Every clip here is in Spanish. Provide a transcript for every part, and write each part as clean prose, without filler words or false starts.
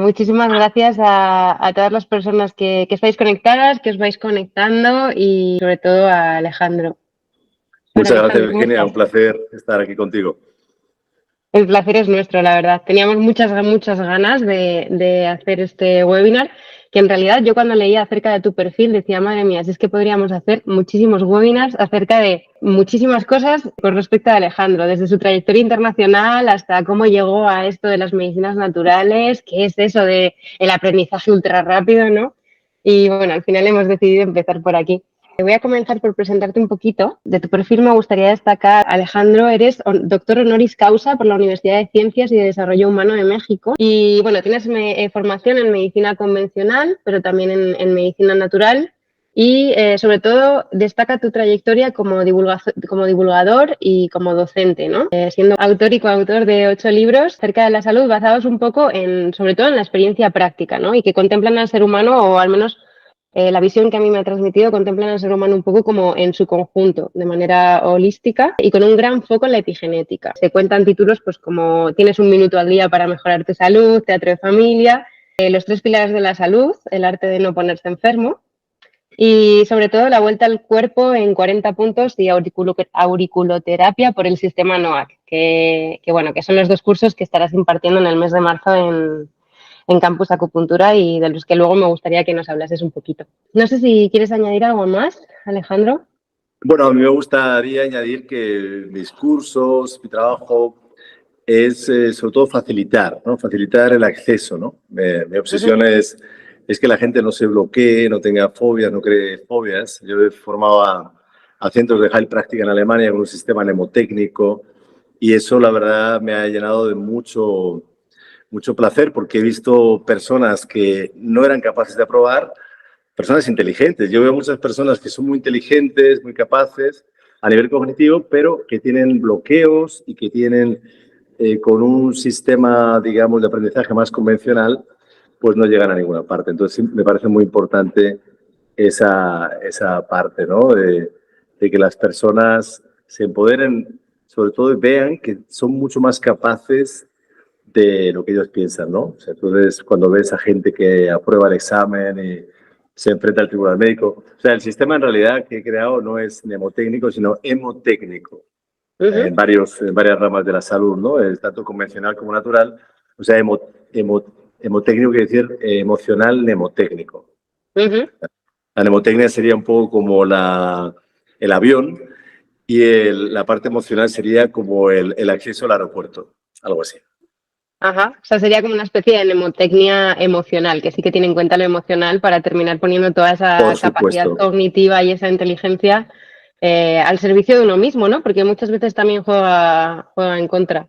Muchísimas gracias a todas las personas que estáis conectadas, que os vais conectando y sobre todo a Alejandro. Muchas gracias, Alejandro, ¿cómo Virginia. estás? Un placer estar aquí contigo. El placer es nuestro, la verdad. Teníamos muchas ganas de hacer este webinar, que en realidad yo cuando leía acerca de tu perfil decía, madre mía, si es que podríamos hacer muchísimos webinars acerca de muchísimas cosas con respecto a Alejandro, desde su trayectoria internacional hasta cómo llegó a esto de las medicinas naturales, qué es eso de el aprendizaje ultra rápido, ¿no? Y bueno, al final hemos decidido empezar por aquí. Voy a comenzar por presentarte un poquito. De tu perfil me gustaría destacar, Alejandro, eres doctor honoris causa por la Universidad de Ciencias y de Desarrollo Humano de México. Y bueno, tienes formación en medicina convencional, pero también en medicina natural. Y sobre todo destaca tu trayectoria como divulgador y como docente, ¿no? Siendo autor y coautor de 8 libros acerca de la salud basados un poco sobre todo en la experiencia práctica, ¿no? Y que contemplan al ser humano, o al menos la visión que a mí me ha transmitido, contemplan al ser humano un poco como en su conjunto, de manera holística y con un gran foco en la epigenética. Se cuentan títulos pues como Tienes un minuto al día para mejorar tu salud, Teatro de familia, Los 3 pilares de la salud, El arte de no ponerse enfermo y sobre todo La vuelta al cuerpo en 40 puntos y auriculoterapia por el sistema NOAC, que son los 2 cursos que estarás impartiendo en el mes de marzo en Campus Acupuntura y de los que luego me gustaría que nos hablases un poquito. No sé si quieres añadir algo más, Alejandro. Bueno, a mí me gustaría añadir que mis cursos, mi trabajo es sobre todo facilitar, ¿no? Facilitar el acceso, ¿no? Mi obsesión es que la gente no se bloquee, no tenga fobias, no cree fobias. Yo he formado a centros de Heilpraktik en Alemania con un sistema mnemotécnico y eso, la verdad, me ha llenado de mucho placer porque he visto personas que no eran capaces de aprobar, personas inteligentes. Yo veo muchas personas que son muy inteligentes, muy capaces a nivel cognitivo, pero que tienen bloqueos y que tienen con un sistema, digamos, de aprendizaje más convencional, pues no llegan a ninguna parte. Entonces, me parece muy importante esa parte, ¿no? De que las personas se empoderen, sobre todo vean que son mucho más capaces de lo que ellos piensan, ¿no? O sea, entonces, cuando ves a gente que aprueba el examen y se enfrenta al tribunal médico, o sea, el sistema en realidad que he creado no es mnemotécnico, sino hemotécnico. En varias ramas de la salud, ¿no? Tanto convencional como natural. O sea, hemotécnico quiere decir emocional mnemotécnico. La mnemotecnia sería un poco como el avión y la parte emocional sería como el acceso al aeropuerto, algo así. Ajá, o sea, sería como una especie de mnemotecnia emocional, que sí que tiene en cuenta lo emocional para terminar poniendo toda esa capacidad cognitiva y esa inteligencia al servicio de uno mismo, ¿no? Porque muchas veces también juega en contra.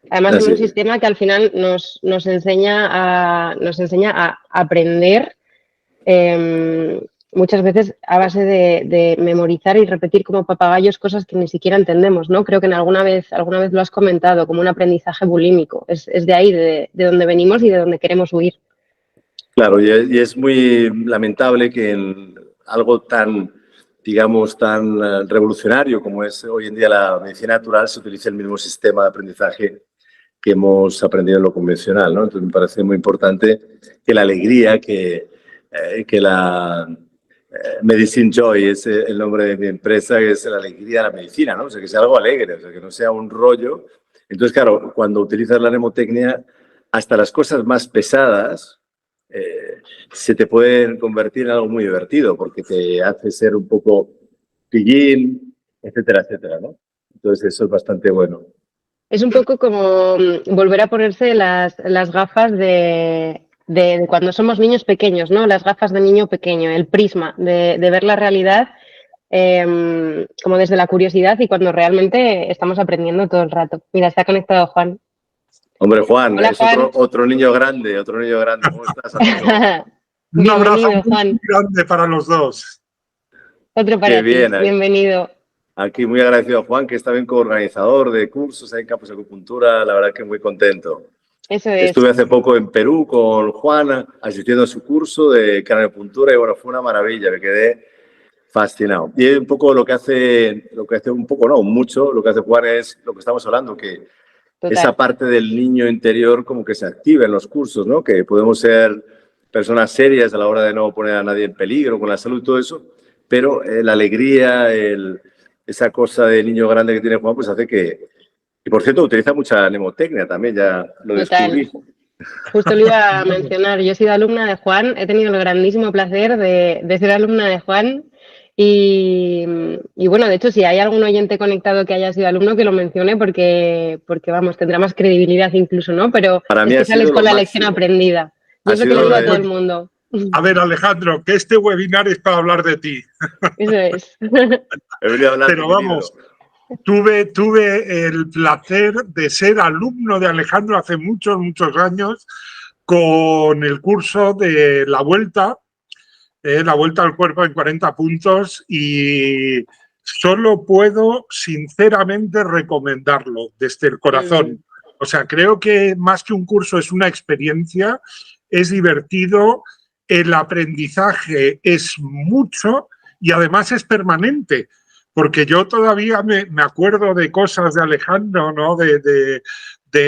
Además, es un sistema que al final nos enseña a aprender muchas veces a base de memorizar y repetir como papagayos cosas que ni siquiera entendemos, ¿no? Creo que alguna vez lo has comentado, como un aprendizaje bulímico. Es de ahí, de donde venimos y de donde queremos huir. Claro, y es muy lamentable que en algo tan, digamos, tan revolucionario como es hoy en día la medicina natural se utilice el mismo sistema de aprendizaje que hemos aprendido en lo convencional, ¿no? Entonces me parece muy importante que la alegría, que la Medicine Joy es el nombre de mi empresa, que es la alegría de la medicina, ¿no? O sea, que sea algo alegre, o sea, que no sea un rollo. Entonces, claro, cuando utilizas la mnemotecnia, hasta las cosas más pesadas se te pueden convertir en algo muy divertido, porque te hace ser un poco pillín, etcétera, etcétera, ¿no? Entonces, eso es bastante bueno. Es un poco como volver a ponerse las gafas de cuando somos niños pequeños, ¿no? Las gafas de niño pequeño, el prisma de ver la realidad como desde la curiosidad y cuando realmente estamos aprendiendo todo el rato. Mira, está conectado Juan. Hombre, Juan, Hola, es Juan. otro niño grande, otro niño grande. ¿Cómo estás, amigo? Un abrazo Juan. muy grande para los dos. Otro para ti, bienvenido. Aquí muy agradecido a Juan, que es también coorganizador de cursos en Campus Acupuntura, la verdad que muy contento. Eso es. Estuve hace poco en Perú con Juan, asistiendo a su curso de craneopuntura y bueno, fue una maravilla, me quedé fascinado. Y un poco lo que hace un poco, no, mucho, lo que hace Juan es lo que estamos hablando, que esa parte del niño interior como que se activa en los cursos, ¿no? Que podemos ser personas serias a la hora de no poner a nadie en peligro con la salud y todo eso, pero la alegría, esa cosa de niño grande que tiene Juan, pues hace que... Y por cierto, utiliza mucha mnemotecnia también, ya lo descubrí. Justo lo iba a mencionar. Yo he sido alumna de Juan, he tenido el grandísimo placer de ser alumna de Juan. Y bueno, de hecho, si hay algún oyente conectado que haya sido alumno, que lo mencione porque vamos, tendrá más credibilidad incluso, ¿no? Pero para mí es que sales con la lección aprendida. Yo es lo que le digo a todo el mundo. A ver, Alejandro, que este webinar es para hablar de ti. Eso es. He venido a hablar Pero vamos, tuve el placer de ser alumno de Alejandro hace muchos, muchos años con el curso de la vuelta al cuerpo en 40 puntos, y solo puedo sinceramente recomendarlo desde el corazón. O sea, creo que más que un curso es una experiencia, es divertido, el aprendizaje es mucho y además es permanente. Porque yo todavía me acuerdo de cosas de Alejandro, ¿no? De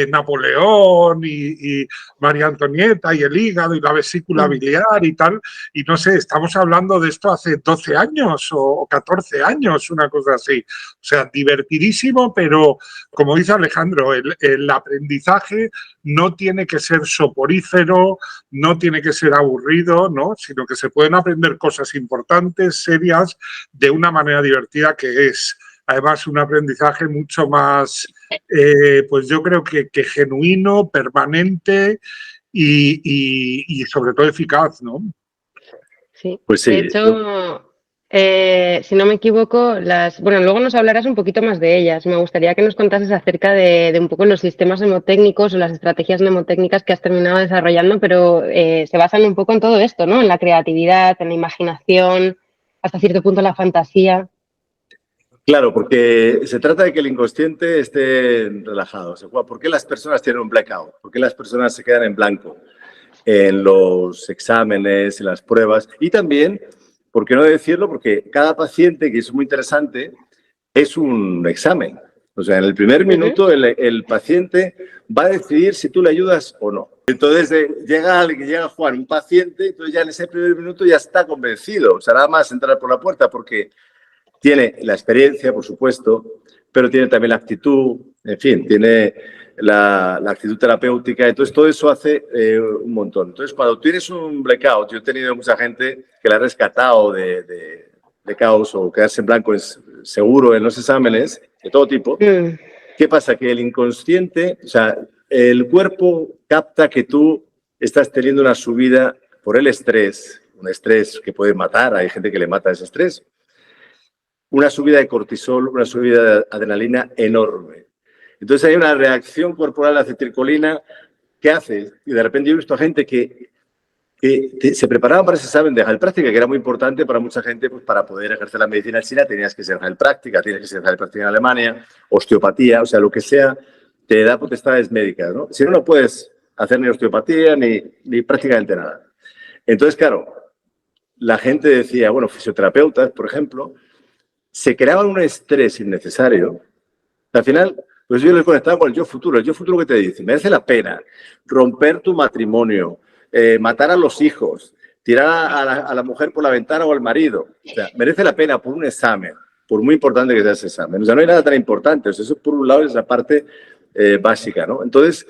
Napoleón y María Antonieta y el hígado y la vesícula biliar y tal. Y no sé, estamos hablando de esto hace 12 años o 14 años, una cosa así. O sea, divertidísimo, pero como dice Alejandro, el aprendizaje no tiene que ser soporífero, no tiene que ser aburrido, ¿no? Sino que se pueden aprender cosas importantes, serias, de una manera divertida, que es además un aprendizaje mucho más, pues yo creo que genuino, permanente y sobre todo eficaz, ¿no? Sí, pues sí. De hecho, si no me equivoco, bueno, luego nos hablarás un poquito más de ellas. Me gustaría que nos contases acerca de un poco los sistemas mnemotécnicos o las estrategias mnemotécnicas que has terminado desarrollando, pero se basan un poco en todo esto, ¿no? En la creatividad, en la imaginación, hasta cierto punto en la fantasía. Claro, porque se trata de que el inconsciente esté relajado. O sea, ¿por qué las personas tienen un blackout? ¿Por qué las personas se quedan en blanco en los exámenes, en las pruebas? Y también, ¿por qué no decirlo? Porque cada paciente, que es muy interesante, es un examen. O sea, en el primer minuto el paciente va a decidir si tú le ayudas o no. Entonces llega Juan, un paciente, entonces ya en ese primer minuto ya está convencido. O sea, nada más entrar por la puerta, porque tiene la experiencia, por supuesto, pero tiene también la actitud, en fin, tiene la actitud terapéutica. Entonces, todo eso hace un montón. Entonces, cuando tienes un blackout, yo he tenido mucha gente que la ha rescatado de caos o quedarse en blanco es seguro en los exámenes, de todo tipo. ¿Qué pasa? Que el inconsciente, o sea, el cuerpo capta que tú estás teniendo una subida por el estrés, un estrés que puede matar, hay gente que le mata ese estrés, una subida de cortisol, una subida de adrenalina enorme. Entonces hay una reacción corporal a la acetilcolina que hace, y de repente yo he visto a gente que se preparaban para ese examen de práctica, que era muy importante para mucha gente, pues para poder ejercer la medicina en China tenías que ser práctica, tienes que ser práctica en Alemania, osteopatía, o sea, lo que sea, te da potestades médicas, ¿no? Si no, no puedes hacer ni osteopatía ni prácticamente nada. Entonces, claro, la gente decía, bueno, fisioterapeutas, por ejemplo, se creaban un estrés innecesario. Al final, pues yo les conectaba con el yo futuro. El yo futuro que te dice, merece la pena romper tu matrimonio, matar a los hijos, tirar a la mujer por la ventana o al marido. O sea, merece la pena por un examen, por muy importante que sea ese examen. O sea, no hay nada tan importante. O sea, eso por un lado es la parte básica, ¿no? Entonces,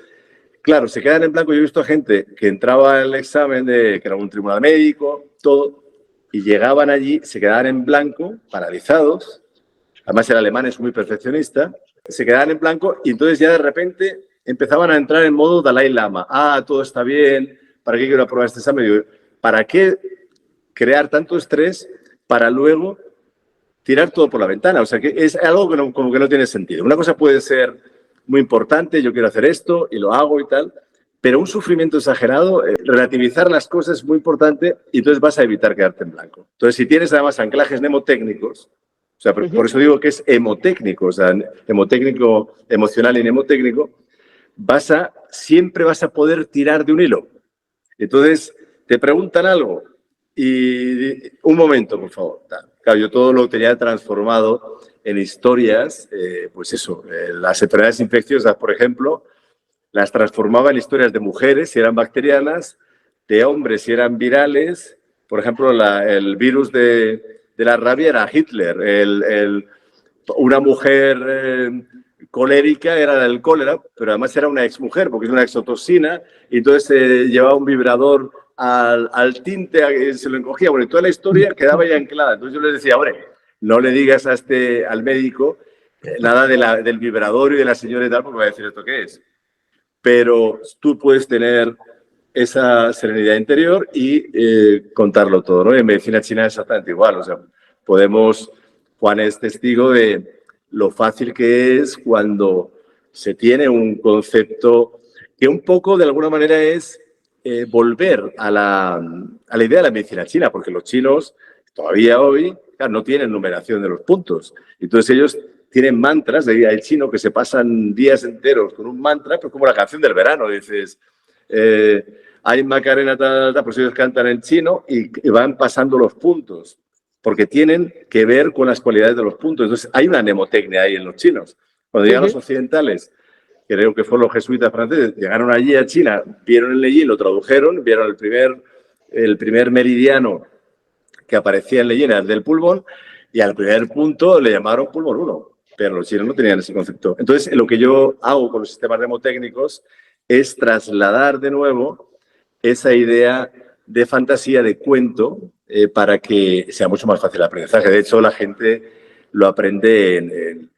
claro, se quedan en blanco. Yo he visto a gente que entraba al examen que era un tribunal médico, todo, y llegaban allí, se quedaban en blanco, paralizados. Además, el alemán es muy perfeccionista. Se quedaban en blanco y entonces ya de repente empezaban a entrar en modo Dalai Lama. Ah, todo está bien, ¿para qué quiero aprobar este examen? Digo, ¿para qué crear tanto estrés para luego tirar todo por la ventana? O sea, que es algo que como que no tiene sentido. Una cosa puede ser muy importante, yo quiero hacer esto y lo hago y tal, pero un sufrimiento exagerado, relativizar las cosas es muy importante y entonces vas a evitar quedarte en blanco. Entonces, si tienes además anclajes mnemotécnicos, o sea, por eso digo que es hemotécnico, o sea, hemotécnico, emocional y mnemotécnico, siempre vas a poder tirar de un hilo. Entonces, te preguntan algo y un momento, por favor. Claro, yo todo lo tenía transformado en historias, pues eso, las enfermedades infecciosas, por ejemplo, las transformaba en historias de mujeres, si eran bacterianas, de hombres, si eran virales. Por ejemplo, el virus de la rabia era Hitler, una mujer colérica era el cólera, pero además era una exmujer, porque es una exotoxina, y entonces llevaba un vibrador al tinte, se lo encogía. Bueno, y toda la historia quedaba ya anclada. Entonces yo les decía, hombre, no le digas al médico nada del vibrador y de la señora y tal, porque va a decir, ¿esto qué es? Pero tú puedes tener esa serenidad interior y contarlo todo, ¿no? En medicina china es exactamente igual, o sea, Juan es testigo de lo fácil que es cuando se tiene un concepto que un poco de alguna manera es volver a la idea de la medicina china, porque los chinos todavía hoy claro, no tienen numeración de los puntos. Entonces ellos tienen mantras, hay chinos que se pasan días enteros con un mantra, pero como la canción del verano, dices, hay Macarena, pues ellos cantan en chino y van pasando los puntos, porque tienen que ver con las cualidades de los puntos. Entonces hay una mnemotecnia ahí en los chinos. Cuando llegan los occidentales, creo que fueron los jesuitas franceses, llegaron allí a China, vieron el Leyin, lo tradujeron, vieron el primer meridiano que aparecía en Leyin, el del pulmón, y al primer punto le llamaron pulmón 1, pero los chinos no tenían ese concepto. Entonces, lo que yo hago con los sistemas mnemotécnicos es trasladar de nuevo esa idea de fantasía, de cuento, para que sea mucho más fácil el aprendizaje. De hecho, la gente lo aprende en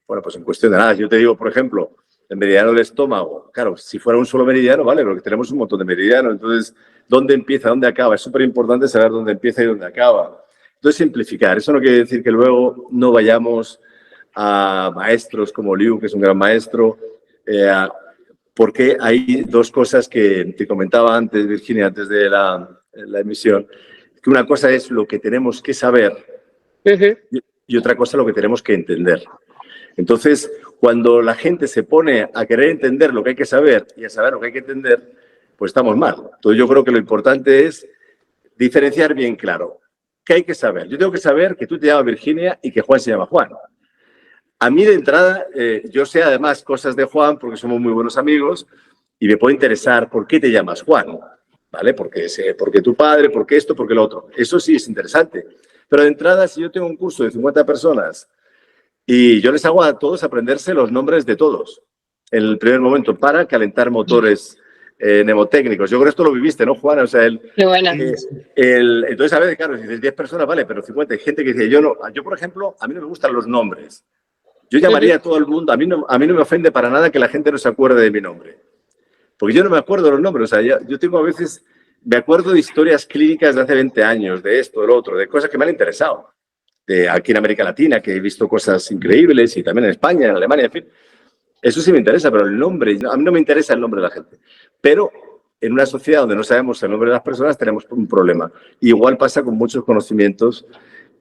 cuestión de nada. Yo te digo, por ejemplo, el meridiano del estómago. Claro, si fuera un solo meridiano, vale, porque tenemos un montón de meridianos. Entonces, ¿dónde empieza? ¿Dónde acaba? Es súper importante saber dónde empieza y dónde acaba. Entonces, simplificar. Eso no quiere decir que luego no vayamos a maestros como Liu, que es un gran maestro, porque hay dos cosas que te comentaba antes, Virginia, antes de la emisión, que una cosa es lo que tenemos que saber y otra cosa lo que tenemos que entender. Entonces, cuando la gente se pone a querer entender lo que hay que saber y a saber lo que hay que entender, pues estamos mal. Entonces, yo creo que lo importante es diferenciar bien claro. ¿Qué hay que saber? Yo tengo que saber que tú te llamas Virginia y que Juan se llama Juan. A mí de entrada, yo sé además cosas de Juan porque somos muy buenos amigos y me puede interesar por qué te llamas Juan, ¿vale? Porque tu padre, porque esto, porque lo otro. Eso sí es interesante. Pero de entrada, si yo tengo un curso de 50 personas y yo les hago a todos aprenderse los nombres de todos en el primer momento para calentar motores mnemotécnicos. Yo creo que esto lo viviste, ¿no, Juana? O sea, Qué buena. Entonces, a veces, claro, si dices 10 personas, vale, pero 50. Hay gente que dice, yo, por ejemplo, a mí no me gustan los nombres. Yo llamaría a todo el mundo, a mí no me ofende para nada que la gente no se acuerde de mi nombre. Porque yo no me acuerdo de los nombres. O sea, yo tengo a veces, me acuerdo de historias clínicas de hace 20 años, de esto, de lo otro, de cosas que me han interesado. Aquí en América Latina, que he visto cosas increíbles, y también en España, en Alemania, en fin. Eso sí me interesa, pero el nombre, a mí no me interesa el nombre de la gente. Pero en una sociedad donde no sabemos el nombre de las personas, tenemos un problema. Igual pasa con muchos conocimientos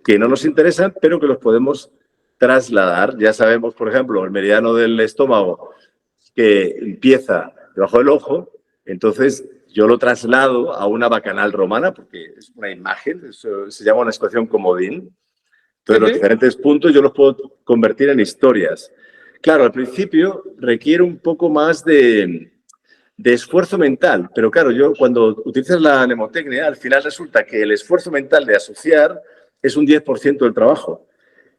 que no nos interesan, pero que los podemos trasladar. Ya sabemos, por ejemplo, el meridiano del estómago que empieza debajo del ojo, entonces yo lo traslado a una bacanal romana, porque es una imagen, eso se llama una situación comodín. Entonces, los diferentes puntos yo los puedo convertir en historias. Claro, al principio requiere un poco más de esfuerzo mental, pero claro, yo cuando utilizas la mnemotecnia, al final resulta que el esfuerzo mental de asociar es un 10% del trabajo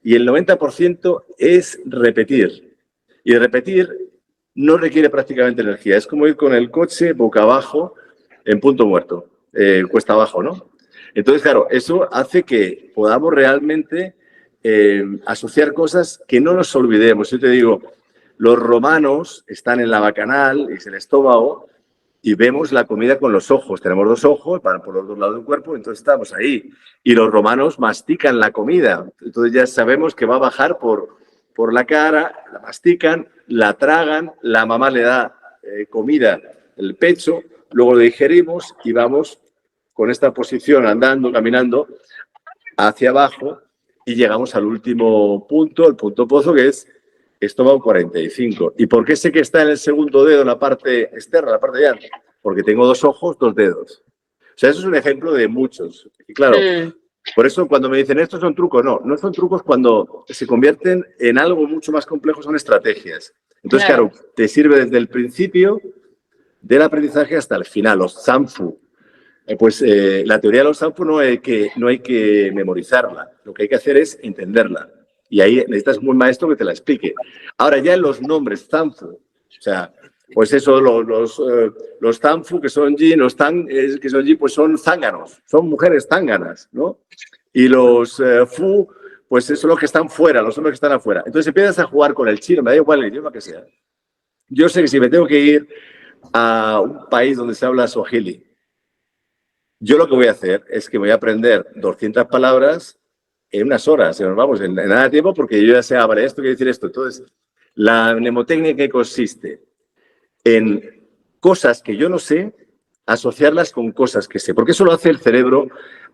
y el 90% es repetir. Y repetir no requiere prácticamente energía, es como ir con el coche boca abajo en punto muerto, cuesta abajo, ¿no? Entonces, claro, eso hace que podamos realmente asociar cosas que no nos olvidemos. Yo te digo, los romanos están en la bacanal, es el estómago, y vemos la comida con los ojos. Tenemos dos ojos, van por los dos lados del cuerpo, entonces estamos ahí. Y los romanos mastican la comida. Entonces ya sabemos que va a bajar por la cara, la mastican, la tragan, la mamá le da comida en el pecho, luego lo digerimos y vamos con esta posición andando, caminando hacia abajo y llegamos al último punto, el punto pozo, que es estómago 45. ¿Y por qué sé que está en el segundo dedo, en la parte externa, la parte de allá? Porque tengo dos ojos, dos dedos. O sea, eso es un ejemplo de muchos. Y claro, Por eso cuando me dicen estos son trucos, no son trucos cuando se convierten en algo mucho más complejo, son estrategias. Entonces, claro, te sirve desde el principio del aprendizaje hasta el final, los Zanfu. La teoría de los Zanfu no hay que memorizarla, lo que hay que hacer es entenderla. Y ahí necesitas un maestro que te la explique. Ahora ya en los nombres Zanfu, o sea, pues eso, los Zanfu que son yin, los Tang que son yin, pues son zánganos, son mujeres zánganas, ¿no? Y los Fu, pues eso son los que están fuera, los hombres que están afuera. Entonces empiezas a jugar con el chino, me da igual el idioma que sea. Yo sé que si me tengo que ir a un país donde se habla Swahili, yo lo que voy a hacer es que voy a aprender 200 palabras en unas horas, en nada de tiempo, porque yo ya sé, vale, esto quiere decir esto. Entonces, la mnemotecnia que consiste en cosas que yo no sé, asociarlas con cosas que sé, porque eso lo hace el cerebro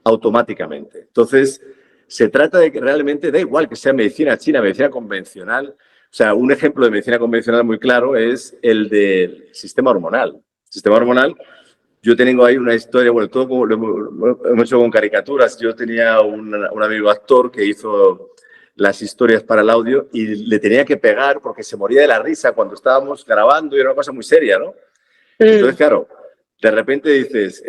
automáticamente. Entonces, se trata de que realmente da igual que sea medicina china, medicina convencional. O sea, un ejemplo de medicina convencional muy claro es el del sistema hormonal. El sistema hormonal, yo tengo ahí una historia, bueno, todo como lo hemos hecho con caricaturas. Yo tenía un amigo actor que hizo las historias para el audio y le tenía que pegar porque se moría de la risa cuando estábamos grabando y era una cosa muy seria, ¿no? Entonces, claro, de repente dices,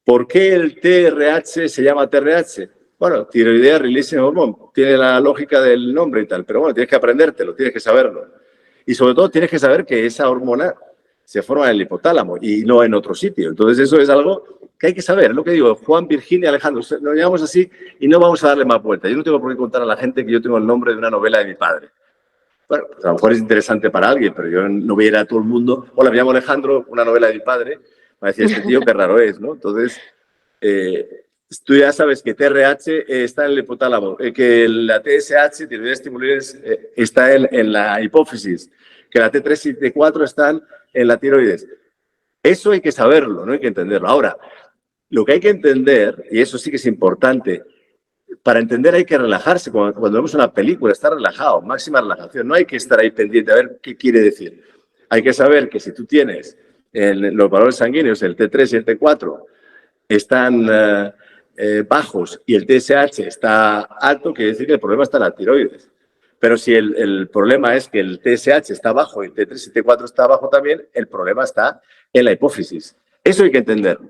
¿por qué el TRH se llama TRH? Bueno, tiroidea releasing hormone, tiene la lógica del nombre y tal, pero bueno, tienes que aprendértelo, tienes que saberlo. Y sobre todo tienes que saber que esa hormona se forma en el hipotálamo y no en otro sitio. Entonces eso es algo que hay que saber. Lo que digo, Juan, Virginia, Alejandro, nos llamamos así y no vamos a darle más vuelta. Yo no tengo por qué contar a la gente que yo tengo el nombre de una novela de mi padre. Bueno, pues a lo mejor es interesante para alguien, pero yo no voy a ir a todo el mundo. Hola, me llamo Alejandro, una novela de mi padre. Me decía, este tío, qué raro es, ¿no? Entonces, tú ya sabes que TRH está en el hipotálamo, que la TSH, tiroidea estimulante, está en la hipófisis, que la T3 y T4 están en la tiroides. Eso hay que saberlo, no hay que entenderlo. Ahora, lo que hay que entender, y eso sí que es importante, para entender hay que relajarse. Cuando vemos una película, estar relajado, máxima relajación. No hay que estar ahí pendiente a ver qué quiere decir. Hay que saber que si tú tienes los valores sanguíneos, el T3 y el T4, están bajos y el TSH está alto, quiere decir que el problema está en la tiroides. Pero si el problema es que el TSH está bajo y el T3 y T4 está bajo también, el problema está en la hipófisis. Eso hay que entenderlo.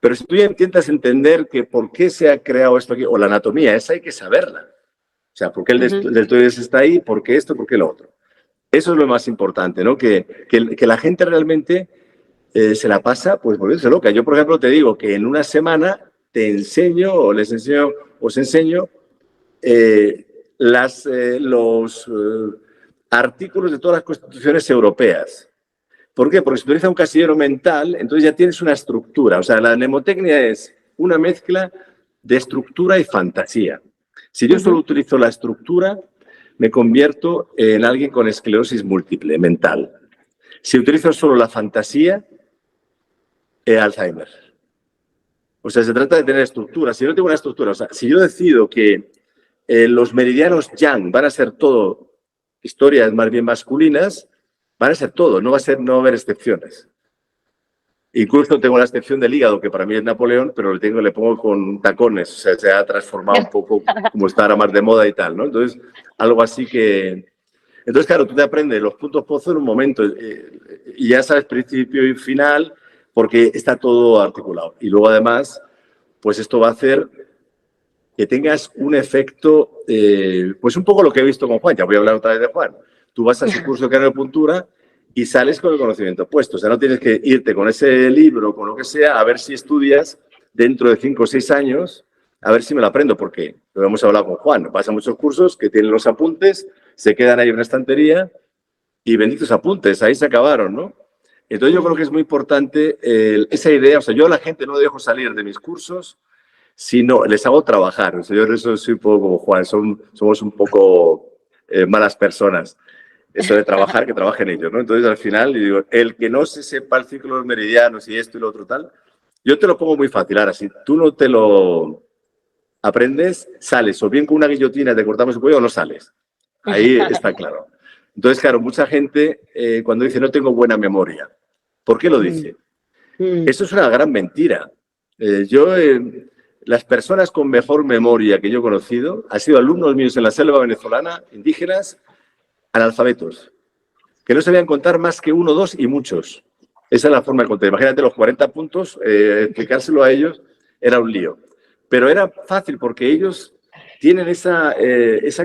Pero si tú ya intentas entender que por qué se ha creado esto aquí, o la anatomía, esa hay que saberla. O sea, por qué el deltoides está ahí, por qué esto, por qué lo otro. Eso es lo más importante, ¿no? Que la gente realmente se la pasa, pues, volviéndose loca. Yo, por ejemplo, te digo que en una semana te enseño, o les enseño, os enseño los artículos de todas las constituciones europeas. ¿Por qué? Porque se utiliza un casillero mental, entonces ya tienes una estructura. O sea, la mnemotecnia es una mezcla de estructura y fantasía. Si yo solo utilizo la estructura, me convierto en alguien con esclerosis múltiple mental. Si utilizo solo la fantasía, Alzheimer. O sea, se trata de tener estructura. Si yo no tengo una estructura, o sea, si yo decido que los meridianos yang van a ser todo historias más bien masculinas, van a ser todo, no va a haber excepciones. Incluso tengo la excepción del hígado, que para mí es Napoleón, pero le pongo con tacones, o sea, se ha transformado un poco como está ahora más de moda y tal, ¿no? Entonces, algo así que... Entonces, claro, tú te aprendes los puntos pozos en un momento y ya sabes principio y final porque está todo articulado. Y luego, además, pues esto va a hacer que tengas un efecto, pues un poco lo que he visto con Juan, ya voy a hablar otra vez de Juan. Tú vas a su curso de craniopultura y sales con el conocimiento puesto. O sea, no tienes que irte con ese libro, con lo que sea, a ver si estudias dentro de 5 o 6 años, a ver si me lo aprendo, porque lo hemos hablado con Juan. Vas a muchos cursos que tienen los apuntes, se quedan ahí en una estantería y benditos apuntes, ahí se acabaron, ¿no? Entonces yo creo que es muy importante esa idea. O sea, yo a la gente no dejo salir de mis cursos, sino les hago trabajar. O sea, yo eso soy un poco como Juan, somos un poco malas personas. Eso de trabajar, que trabajen ellos, ¿no? Entonces, al final, digo, el que no se sepa el ciclo de los meridianos y esto y lo otro tal, yo te lo pongo muy fácil. Ahora, si tú no te lo aprendes, sales o bien con una guillotina te cortamos el cuello o no sales. Ahí está claro. Entonces, claro, mucha gente cuando dice no tengo buena memoria, ¿por qué lo dice? Eso es una gran mentira. Yo las personas con mejor memoria que yo he conocido han sido alumnos míos en la selva venezolana, indígenas, analfabetos, que no sabían contar más que 1, 2 y muchos. Esa es la forma de contar. Imagínate los 40 puntos, explicárselo a ellos era un lío. Pero era fácil porque ellos tienen esa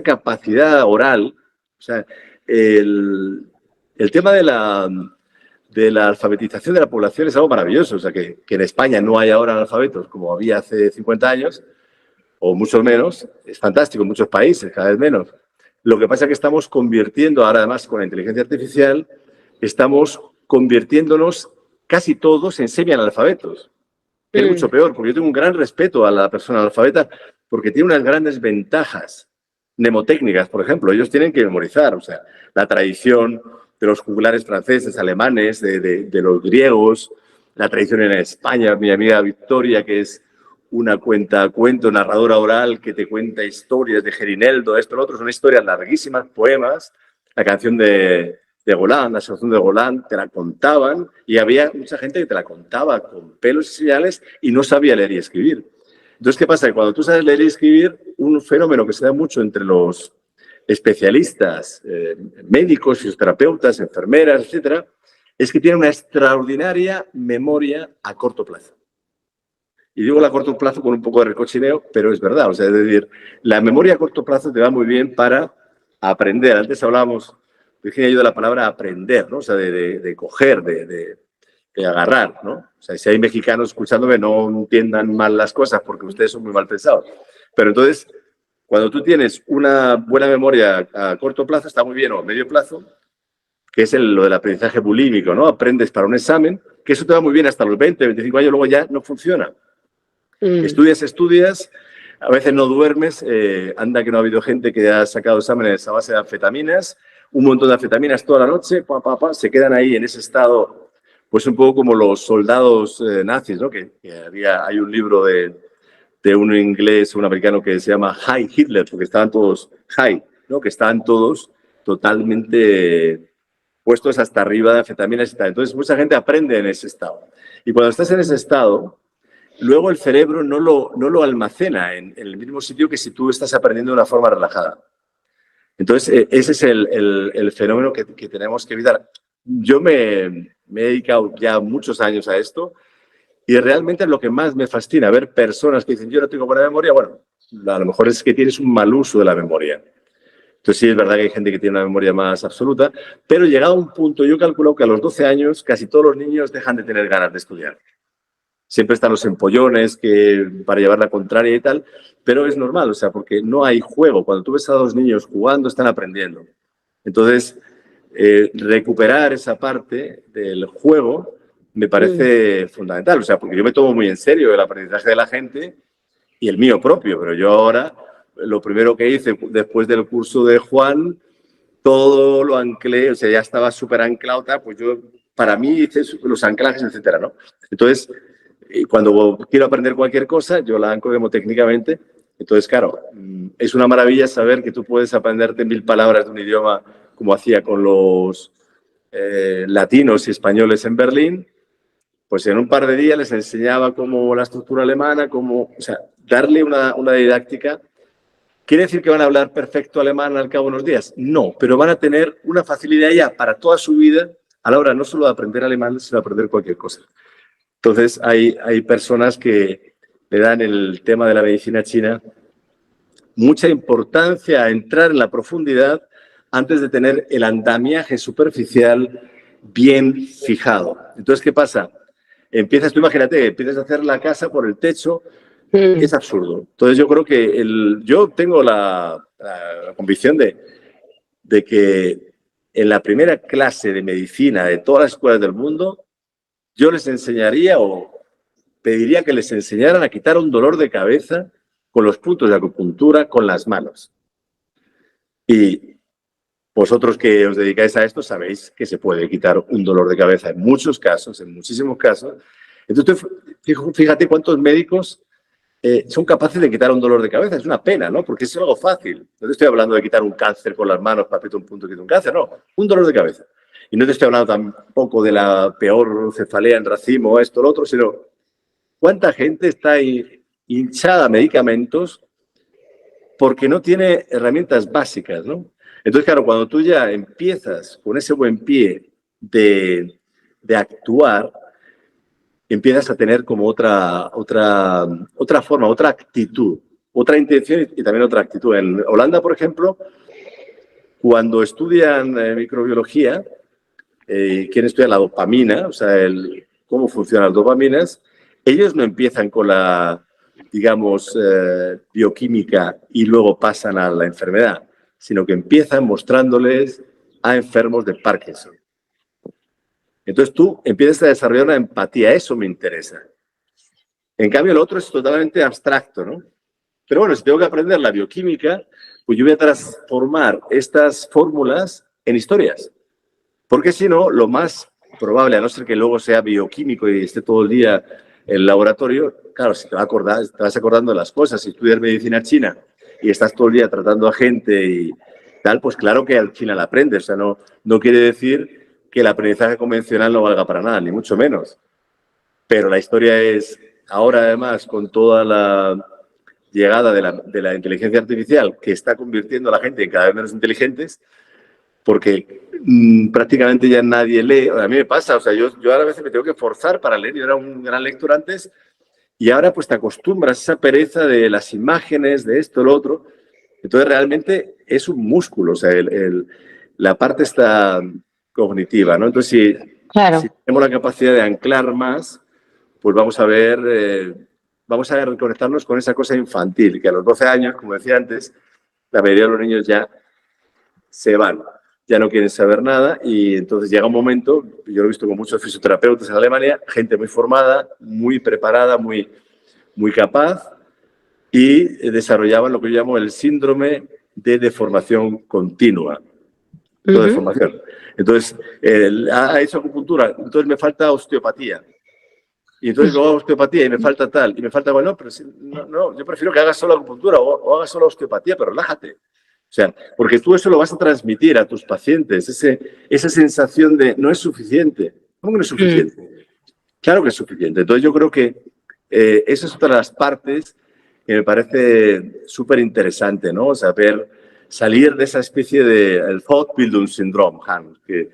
capacidad oral. O sea, el tema de la alfabetización de la población es algo maravilloso. O sea, que en España no hay ahora analfabetos como había hace 50 años, o mucho menos. Es fantástico en muchos países, cada vez menos. Lo que pasa es que estamos convirtiendo, ahora además con la inteligencia artificial, estamos convirtiéndonos casi todos en semi-analfabetos. Que es mucho peor, porque yo tengo un gran respeto a la persona analfabeta porque tiene unas grandes ventajas mnemotécnicas, por ejemplo. Ellos tienen que memorizar, o sea, la tradición de los juglares franceses, alemanes, de los griegos, la tradición en España, mi amiga Victoria, que es una cuento, narradora oral que te cuenta historias de Gerineldo, esto, lo otro, son historias larguísimas, poemas, la canción de Golán, la canción de Golán, te la contaban y había mucha gente que te la contaba con pelos y señales y no sabía leer y escribir. Entonces, ¿qué pasa? Que cuando tú sabes leer y escribir, un fenómeno que se da mucho entre los especialistas, médicos, fisioterapeutas, enfermeras, etcétera, es que tienen una extraordinaria memoria a corto plazo. Y digo a corto plazo con un poco de recochineo, pero es verdad. O sea, es decir, la memoria a corto plazo te va muy bien para aprender. Antes hablábamos, Virginia y yo, de la palabra aprender, ¿no? O sea, de coger, de agarrar, ¿no? O sea, si hay mexicanos escuchándome, no entiendan mal las cosas porque ustedes son muy mal pensados. Pero entonces, cuando tú tienes una buena memoria a corto plazo, está muy bien, o a medio plazo, que es lo del aprendizaje bulímico, ¿no? Aprendes para un examen, que eso te va muy bien hasta los 20, 25 años, luego ya no funciona. Estudias, a veces no duermes, anda que no ha habido gente que ha sacado exámenes a base de anfetaminas, un montón de anfetaminas toda la noche, se quedan ahí en ese estado, pues un poco como los soldados nazis, ¿no? Que hay un libro de un inglés, un americano que se llama High Hitler, porque estaban todos high, ¿no? Que estaban todos totalmente puestos hasta arriba de anfetaminas y tal. Entonces, mucha gente aprende en ese estado. Y cuando estás en ese estado, luego el cerebro no lo almacena en el mismo sitio que si tú estás aprendiendo de una forma relajada. Entonces, ese es el fenómeno que tenemos que evitar. Yo me he dedicado ya muchos años a esto y realmente es lo que más me fascina, ver personas que dicen, yo no tengo buena memoria. Bueno, a lo mejor es que tienes un mal uso de la memoria. Entonces, sí, es verdad que hay gente que tiene una memoria más absoluta, pero llegado a un punto, yo calculo que a los 12 años casi todos los niños dejan de tener ganas de estudiar. Siempre están los empollones para llevar la contraria y tal, pero es normal, o sea, porque no hay juego. Cuando tú ves a dos niños jugando, están aprendiendo. Entonces, recuperar esa parte del juego me parece fundamental, o sea, porque yo me tomo muy en serio el aprendizaje de la gente y el mío propio, pero yo ahora, lo primero que hice después del curso de Juan, todo lo anclé, o sea, ya estaba súper anclado, pues yo, para mí, hice los anclajes, etcétera, ¿no? Entonces, y cuando quiero aprender cualquier cosa, yo la anclo técnicamente. Entonces, claro, es una maravilla saber que tú puedes aprenderte 1000 palabras de un idioma como hacía con los latinos y españoles en Berlín. Pues en un par de días les enseñaba cómo la estructura alemana, o sea, darle una didáctica. ¿Quiere decir que van a hablar perfecto alemán al cabo de unos días? No, pero van a tener una facilidad ya para toda su vida a la hora no solo de aprender alemán, sino de aprender cualquier cosa. Entonces, hay personas que le dan el tema de la medicina china mucha importancia a entrar en la profundidad antes de tener el andamiaje superficial bien fijado. Entonces, ¿qué pasa? Tú imagínate, empiezas a hacer la casa por el techo, es absurdo. Entonces, yo creo que yo tengo la convicción de que en la primera clase de medicina de todas las escuelas del mundo, yo les enseñaría o pediría que les enseñaran a quitar un dolor de cabeza con los puntos de acupuntura con las manos. Y vosotros que os dedicáis a esto sabéis que se puede quitar un dolor de cabeza en muchos casos, en muchísimos casos. Entonces, fíjate cuántos médicos son capaces de quitar un dolor de cabeza. Es una pena, ¿no? Porque es algo fácil. No te estoy hablando de quitar un cáncer con las manos, papito, un punto, quita un cáncer, no. Un dolor de cabeza. Y no te estoy hablando tampoco de la peor cefalea en racimo, esto, lo otro, sino cuánta gente está ahí hinchada a medicamentos porque no tiene herramientas básicas, ¿no? Entonces, claro, cuando tú ya empiezas con ese buen pie de actuar, empiezas a tener como otra forma, otra actitud, otra intención y también otra actitud. En Holanda, por ejemplo, cuando estudian microbiología, quieren estudiar la dopamina, o sea, cómo funcionan las dopaminas, ellos no empiezan con la, digamos, bioquímica y luego pasan a la enfermedad, sino que empiezan mostrándoles a enfermos de Parkinson. Entonces tú empiezas a desarrollar una empatía, eso me interesa. En cambio, el otro es totalmente abstracto, ¿no? Pero bueno, si tengo que aprender la bioquímica, pues yo voy a transformar estas fórmulas en historias. Porque si no, lo más probable, a no ser que luego sea bioquímico y esté todo el día en el laboratorio, claro, si te vas acordando de las cosas, si estudias medicina china y estás todo el día tratando a gente y tal, pues claro que al final aprendes. O sea, no quiere decir que el aprendizaje convencional no valga para nada, ni mucho menos. Pero la historia es, ahora además, con toda la llegada de la inteligencia artificial que está convirtiendo a la gente en cada vez menos inteligentes, porque prácticamente ya nadie lee. A mí me pasa, o sea, yo ahora a veces me tengo que forzar para leer. Yo era un gran lector antes y ahora pues te acostumbras a esa pereza de las imágenes, de esto, lo otro. Entonces realmente es un músculo, o sea, la parte está cognitiva, ¿no? Entonces si tenemos la capacidad de anclar más, pues vamos a reconectarnos con esa cosa infantil, que a los 12 años, como decía antes, la mayoría de los niños ya se van, ya no quieren saber nada y entonces llega un momento, yo lo he visto con muchos fisioterapeutas en Alemania, gente muy formada, muy preparada, muy capaz y desarrollaban lo que yo llamo el síndrome de deformación continua. No deformación. Entonces, ha hecho acupuntura, entonces me falta osteopatía. Y entonces luego hago osteopatía y me falta tal, y me falta, bueno, pero no, yo prefiero que hagas solo acupuntura o hagas solo osteopatía, pero relájate. O sea, porque tú eso lo vas a transmitir a tus pacientes, esa sensación de no es suficiente. ¿Cómo que no es suficiente? Claro que es suficiente. Entonces yo creo que esa es otra de las partes que me parece súper interesante, ¿no? O sea, salir de esa especie de el Fortbildungssyndrom, Juan, que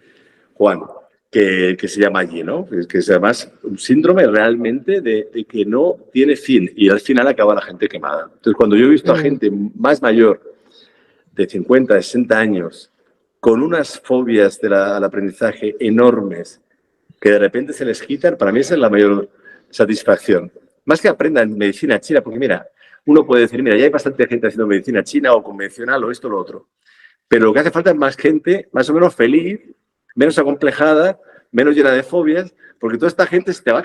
se llama allí, ¿no? Que es además un síndrome realmente de que no tiene fin y al final acaba la gente quemada. Entonces, cuando yo he visto a gente más mayor, de 50, 60 años, con unas fobias al aprendizaje enormes, que de repente se les quitan, para mí esa es la mayor satisfacción. Más que aprendan medicina china, porque mira, uno puede decir, mira, ya hay bastante gente haciendo medicina china o convencional o esto o lo otro. Pero lo que hace falta es más gente, más o menos feliz, menos acomplejada, menos llena de fobias, porque toda esta gente se te va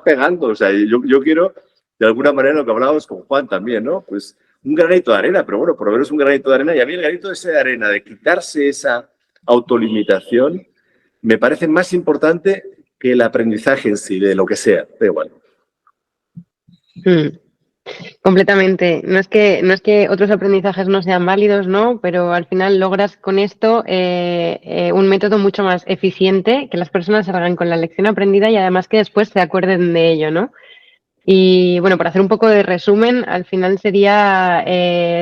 pegando. O sea, yo quiero, de alguna manera, lo que hablábamos con Juan también, ¿no? Pues un granito de arena, pero bueno, por lo menos un granito de arena. Y a mí el granito de arena, de quitarse esa autolimitación, me parece más importante que el aprendizaje en sí, de lo que sea, da igual. Completamente. No es que otros aprendizajes no sean válidos, ¿no? Pero al final logras con esto un método mucho más eficiente, que las personas salgan con la lección aprendida y además que después se acuerden de ello, ¿no? Y bueno, para hacer un poco de resumen, al final sería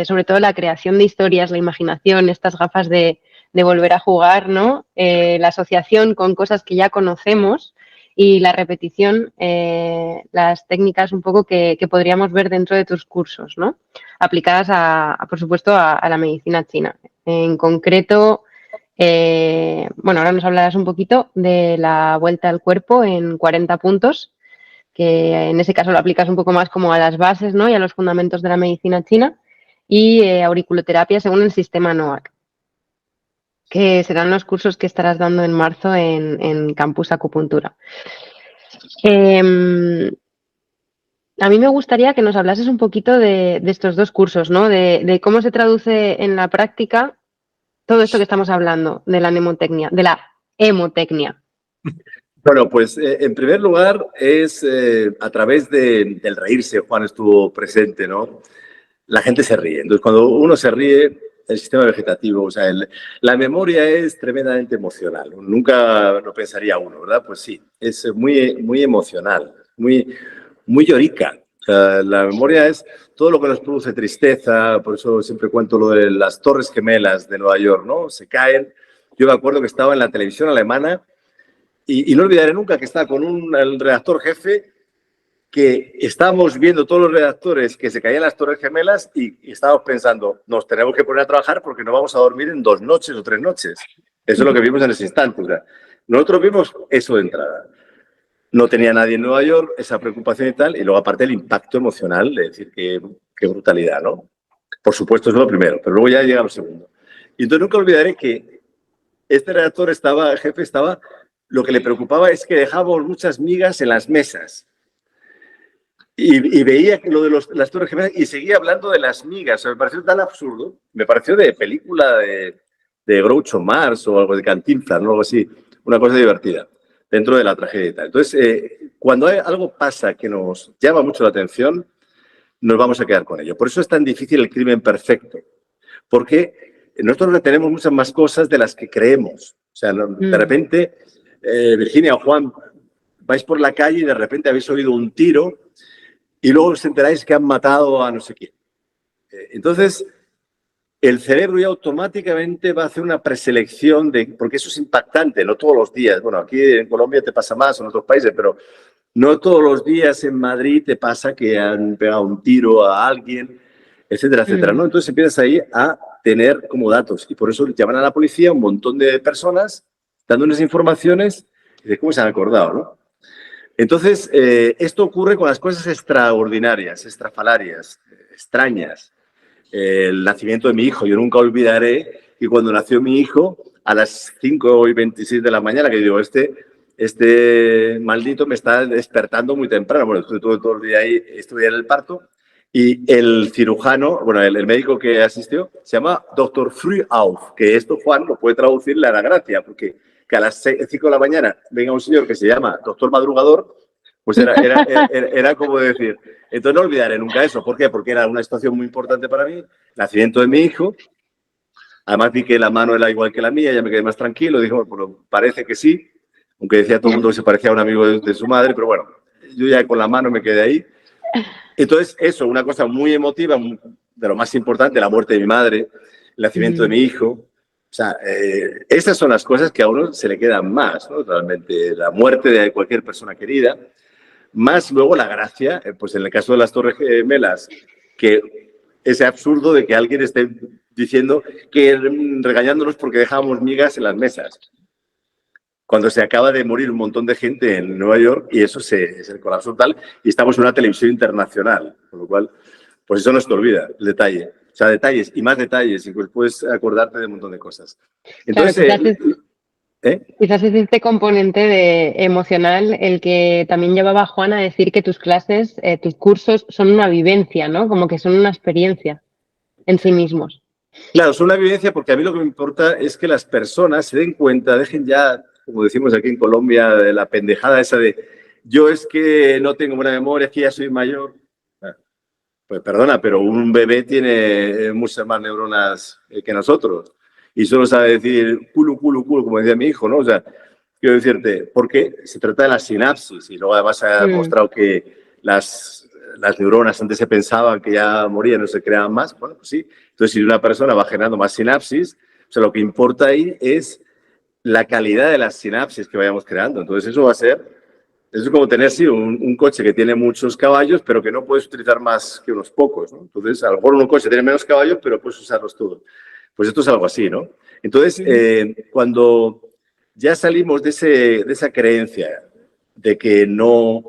sobre todo la creación de historias, la imaginación, estas gafas de volver a jugar, ¿no? La asociación con cosas que ya conocemos y la repetición, las técnicas un poco que podríamos ver dentro de tus cursos, ¿no? Aplicadas por supuesto, a la medicina china. En concreto, bueno, ahora nos hablarás un poquito de la vuelta al cuerpo en 40 puntos, que en ese caso lo aplicas un poco más como a las bases, ¿no? Y a los fundamentos de la medicina china, y auriculoterapia según el sistema NOAC, que serán los cursos que estarás dando en marzo en Campus Acupuntura. A mí me gustaría que nos hablases un poquito de estos dos cursos, ¿no? De cómo se traduce en la práctica todo esto que estamos hablando, de la hemotecnia. Bueno, pues en primer lugar es a través del reírse. Juan estuvo presente, ¿no? La gente se ríe. Entonces, cuando uno se ríe, el sistema vegetativo, o sea, la memoria es tremendamente emocional. Nunca lo pensaría uno, ¿verdad? Pues sí, es muy emocional, muy llorica. La memoria es todo lo que nos produce tristeza, por eso siempre cuento lo de las Torres Gemelas de Nueva York, ¿no? Se caen. Yo me acuerdo que estaba en la televisión alemana y no olvidaré nunca que estaba con el redactor jefe, que estábamos viendo todos los redactores que se caían las Torres Gemelas y estábamos pensando, nos tenemos que poner a trabajar porque no vamos a dormir en 2 noches o 3 noches. Eso es lo que vimos en ese instante. O sea, nosotros vimos eso de entrada. No tenía nadie en Nueva York, esa preocupación y tal, y luego aparte el impacto emocional, de decir qué brutalidad, ¿no? Por supuesto, eso es lo primero, pero luego ya llega lo segundo. Y entonces nunca olvidaré que este redactor jefe estaba, lo que le preocupaba es que dejábamos muchas migas en las mesas. Y veía lo de las Torres Gemelas y seguía hablando de las migas. O sea, me pareció tan absurdo, me pareció de película de Groucho Marx o algo de Cantinflas, ¿no? Algo así, una cosa divertida dentro de la tragedia y tal. Entonces, cuando algo pasa que nos llama mucho la atención, nos vamos a quedar con ello. Por eso es tan difícil el crimen perfecto, porque nosotros retenemos muchas más cosas de las que creemos. O sea, de repente, Virginia o Juan, vais por la calle y de repente habéis oído un tiro y luego os enteráis que han matado a no sé quién. Entonces, el cerebro ya automáticamente va a hacer una preselección, porque eso es impactante, no todos los días. Bueno, aquí en Colombia te pasa más, o en otros países, pero no todos los días en Madrid te pasa que han pegado un tiro a alguien, etcétera, etcétera, ¿no? Entonces empiezas ahí a tener como datos y por eso llaman a la policía un montón de personas dándoles informaciones de cómo se han acordado, ¿no? Entonces, esto ocurre con las cosas extraordinarias, estrafalarias, extrañas. El nacimiento de mi hijo. Yo nunca olvidaré que cuando nació mi hijo, a las 5:26 de la mañana, que digo, este maldito me está despertando muy temprano. Bueno, estuve todo el día ahí, estuve en el parto, y el cirujano, bueno, el médico que asistió, se llama Dr. Frühauf, que esto Juan lo puede traducirle a la gracia, porque que a las 5 de la mañana venga un señor que se llama Doctor Madrugador, pues era como decir. Entonces no olvidaré nunca eso. ¿Por qué? Porque era una situación muy importante para mí, el nacimiento de mi hijo. Además vi que la mano era igual que la mía, ya me quedé más tranquilo. Dije, bueno, parece que sí, aunque decía todo el mundo que se parecía a un amigo de su madre, pero bueno, yo ya con la mano me quedé ahí. Entonces eso, una cosa muy emotiva, de lo más importante, la muerte de mi madre, el nacimiento de mi hijo. O sea, esas son las cosas que a uno se le quedan más, ¿no? Realmente, la muerte de cualquier persona querida. Más luego la gracia, pues en el caso de las Torres Gemelas, que ese absurdo de que alguien esté diciendo que regañándonos porque dejábamos migas en las mesas. Cuando se acaba de morir un montón de gente en Nueva York y eso es el colapso total y estamos en una televisión internacional, con lo cual, pues eso no se te olvida, el detalle. O sea, detalles y más detalles y pues puedes acordarte de un montón de cosas. Entonces, claro, quizás es este componente emocional el que también llevaba a Juan a decir que tus clases, tus cursos son una vivencia, ¿no? Como que son una experiencia en sí mismos. Claro, son una vivencia porque a mí lo que me importa es que las personas se den cuenta, dejen ya, como decimos aquí en Colombia, de la pendejada esa de yo es que no tengo buena memoria, es que ya soy mayor. Pues perdona, pero un bebé tiene muchas más neuronas que nosotros y solo sabe decir culo, culo, culo, como decía mi hijo, ¿no? O sea, quiero decirte, porque se trata de la sinapsis y luego además se ha demostrado que las neuronas antes se pensaban que ya morían, no se creaban más. Bueno, pues sí. Entonces, si una persona va generando más sinapsis, o sea, lo que importa ahí es la calidad de las sinapsis que vayamos creando. Entonces, eso va a ser. Eso es como tener, sí, un coche que tiene muchos caballos, pero que no puedes utilizar más que unos pocos, ¿no? Entonces, a lo mejor un coche tiene menos caballos, pero puedes usarlos todos. Pues esto es algo así, ¿no? Entonces, cuando ya salimos de esa creencia de que no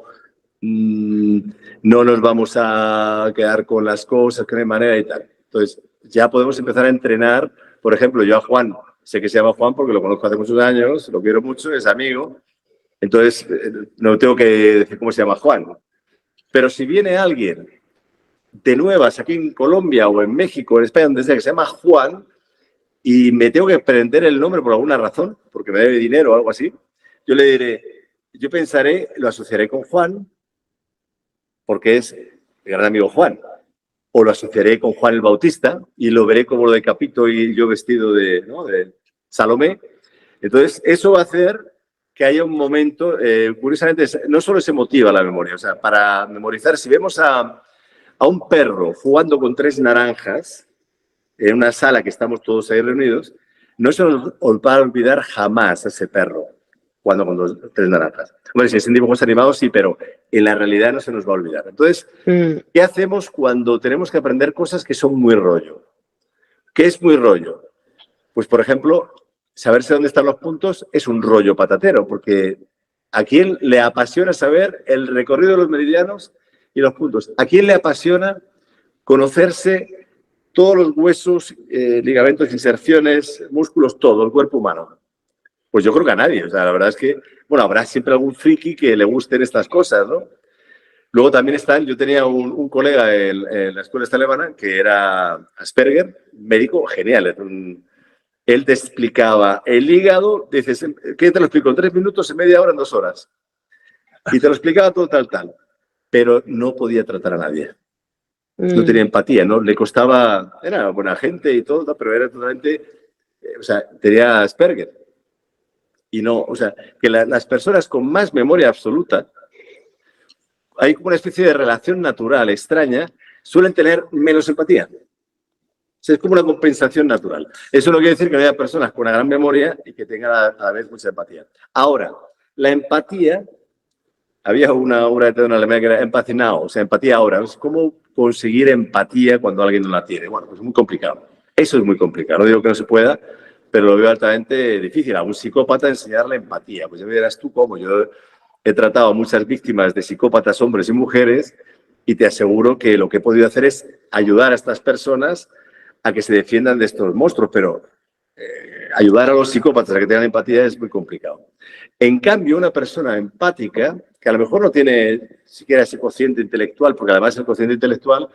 nos vamos a quedar con las cosas, que no hay manera y tal. Entonces, ya podemos empezar a entrenar. Por ejemplo, yo a Juan, sé que se llama Juan porque lo conozco hace muchos años, lo quiero mucho, es amigo. Entonces, no tengo que decir cómo se llama Juan. Pero si viene alguien de nuevas aquí en Colombia o en México, en España, donde sea, que se llama Juan, y me tengo que aprender el nombre por alguna razón, porque me debe dinero o algo así, yo le diré, yo pensaré, lo asociaré con Juan, porque es el gran amigo Juan. O lo asociaré con Juan el Bautista y lo veré como lo decapito y yo vestido de Salomé. Entonces, eso va a hacer que haya un momento, curiosamente, no solo se motiva la memoria, o sea, para memorizar, si vemos a un perro jugando con 3 naranjas en una sala que estamos todos ahí reunidos, no se nos va a olvidar jamás ese perro jugando con 3 naranjas. Bueno, si es en dibujos animados, sí, pero en la realidad no se nos va a olvidar. Entonces, ¿qué hacemos cuando tenemos que aprender cosas que son muy rollo? ¿Qué es muy rollo? Pues, por ejemplo, saberse dónde están los puntos es un rollo patatero, porque ¿a quién le apasiona saber el recorrido de los meridianos y los puntos? ¿A quién le apasiona conocerse todos los huesos, ligamentos, inserciones, músculos, todo, el cuerpo humano? Pues yo creo que a nadie. O sea, la verdad es que, bueno, habrá siempre algún friki que le gusten estas cosas, ¿no? Luego también yo tenía un colega en la escuela esta alemana que era Asperger, médico genial. Él te explicaba el hígado, dices, ¿qué te lo explico? En 3 minutos, en media hora, en 2 horas. Y te lo explicaba todo tal. Pero no podía tratar a nadie. No tenía empatía, ¿no? Le costaba, era buena gente y todo, pero era totalmente, o sea, tenía Asperger. Y no, o sea, que las personas con más memoria absoluta, hay como una especie de relación natural extraña, suelen tener menos empatía. O sea, es como una compensación natural. Eso no quiere decir que no haya personas con una gran memoria y que tengan a la vez mucha empatía. Ahora, la empatía, había una obra de teatro en Alemania que era Empathy Now, o sea, empatía ahora. Es cómo conseguir empatía cuando alguien no la tiene. Bueno, pues es muy complicado. Eso es muy complicado. No digo que no se pueda, pero lo veo altamente difícil. A un psicópata enseñarle empatía. Pues ya verás tú cómo. Yo he tratado a muchas víctimas de psicópatas, hombres y mujeres, y te aseguro que lo que he podido hacer es ayudar a estas personas a que se defiendan de estos monstruos, pero ayudar a los psicópatas a que tengan empatía es muy complicado. En cambio, una persona empática, que a lo mejor no tiene siquiera ese cociente intelectual, porque además el cociente intelectual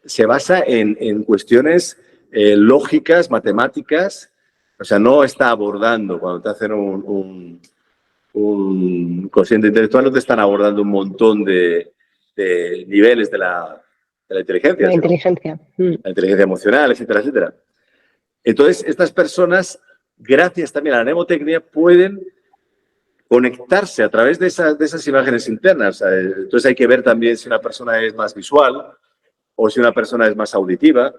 se basa en cuestiones lógicas, matemáticas, o sea, no está abordando, cuando te hacen un cociente intelectual, no te están abordando un montón de niveles de la inteligencia. La inteligencia. La inteligencia emocional, etcétera, etcétera. Entonces, estas personas, gracias también a la mnemotecnia, pueden conectarse a través de esas imágenes internas. Entonces hay que ver también si una persona es más visual o si una persona es más auditiva.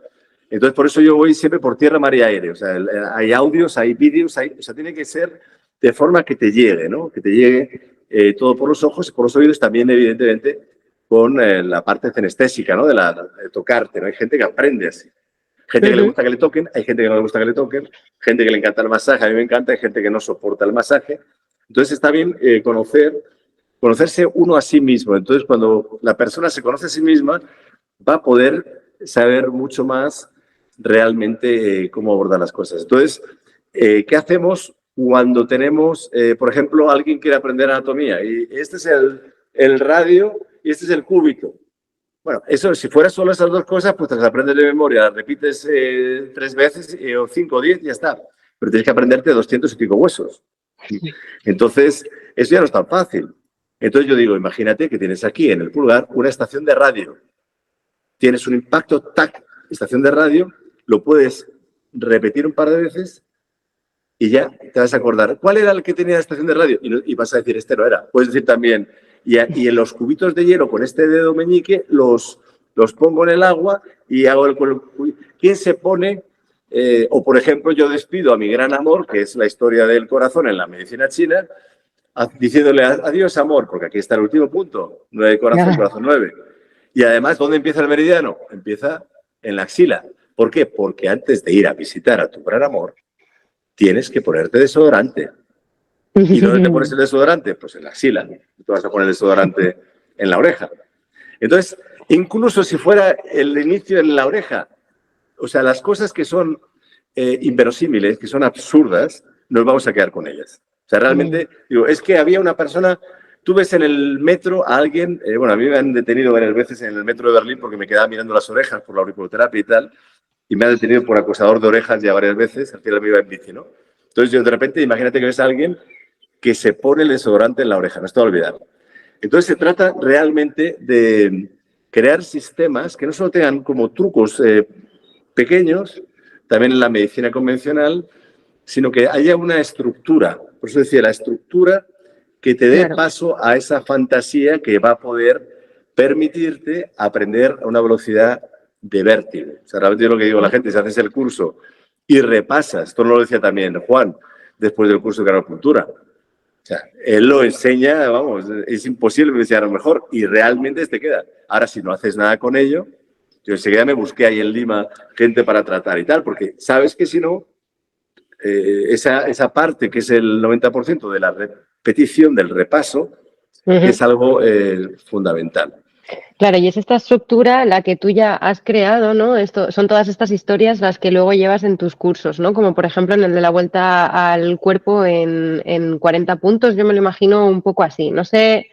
Entonces, por eso yo voy siempre por tierra, mar y aire. O sea, hay audios, hay vídeos, o sea, tiene que ser de forma que te llegue, ¿no? Que te llegue todo por los ojos y por los oídos, también, evidentemente, con la parte cinestésica, ¿no? De tocarte, ¿no? Hay gente que aprende así. Gente que le gusta que le toquen, hay gente que no le gusta que le toquen, gente que le encanta el masaje, a mí me encanta, hay gente que no soporta el masaje. Entonces está bien conocerse uno a sí mismo. Entonces cuando la persona se conoce a sí misma, va a poder saber mucho más realmente cómo abordar las cosas. Entonces, ¿qué hacemos cuando tenemos, por ejemplo, alguien quiere aprender anatomía? Y este es el radio y este es el cúbito. Bueno, eso, si fuera solo esas 2 cosas, pues te las aprendes de memoria, las repites 3 veces o 5 o 10 y ya está. Pero tienes que aprenderte 200 y pico huesos. Entonces, eso ya no es tan fácil. Entonces yo digo, imagínate que tienes aquí en el pulgar una estación de radio. Tienes un impacto, tac, estación de radio, lo puedes repetir un par de veces y ya te vas a acordar. ¿Cuál era el que tenía la estación de radio? Y vas a decir, este no era. Puedes decir también, y en los cubitos de hielo con este dedo meñique los pongo en el agua y hago ¿quién se pone? O, por ejemplo, yo despido a mi gran amor, que es la historia del corazón en la medicina china, diciéndole adiós, amor, porque aquí está el último punto, 9 corazón, corazón 9. Y además, ¿dónde empieza el meridiano? Empieza en la axila. ¿Por qué? Porque antes de ir a visitar a tu gran amor, tienes que ponerte desodorante. ¿Y dónde te pones el desodorante? Pues en la axila. Tú vas a poner el desodorante en la oreja. Entonces, incluso si fuera el inicio en la oreja, o sea, las cosas que son inverosímiles, que son absurdas, nos vamos a quedar con ellas. O sea, realmente, digo, es que había una persona, tú ves en el metro a alguien, bueno, a mí me han detenido varias veces en el metro de Berlín porque me quedaba mirando las orejas por la auriculoterapia y tal, y me han detenido por acosador de orejas ya varias veces, al final me iba en bici, ¿no? Entonces yo de repente, imagínate que ves a alguien que se pone el desodorante en la oreja, no está olvidado. Entonces se trata realmente de crear sistemas que no solo tengan como trucos pequeños, también en la medicina convencional, sino que haya una estructura. Por eso decía, la estructura que te dé Claro. paso a esa fantasía que va a poder permitirte aprender a una velocidad de vértigo. O sea, realmente yo lo que digo a la gente, si haces el curso y repasas, esto no lo decía también Juan, después del curso de canocultura. O sea, él lo enseña, vamos, es imposible que sea lo mejor y realmente te queda. Ahora, si no haces nada con ello, yo enseguida me busqué ahí en Lima gente para tratar y tal, porque sabes que si no, esa parte que es el 90% de la repetición, del repaso, es algo fundamental. Claro, y es esta estructura la que tú ya has creado, ¿no? Esto, son todas estas historias las que luego llevas en tus cursos, ¿no? Como por ejemplo en el de la vuelta al cuerpo en 40 puntos, yo me lo imagino un poco así. No sé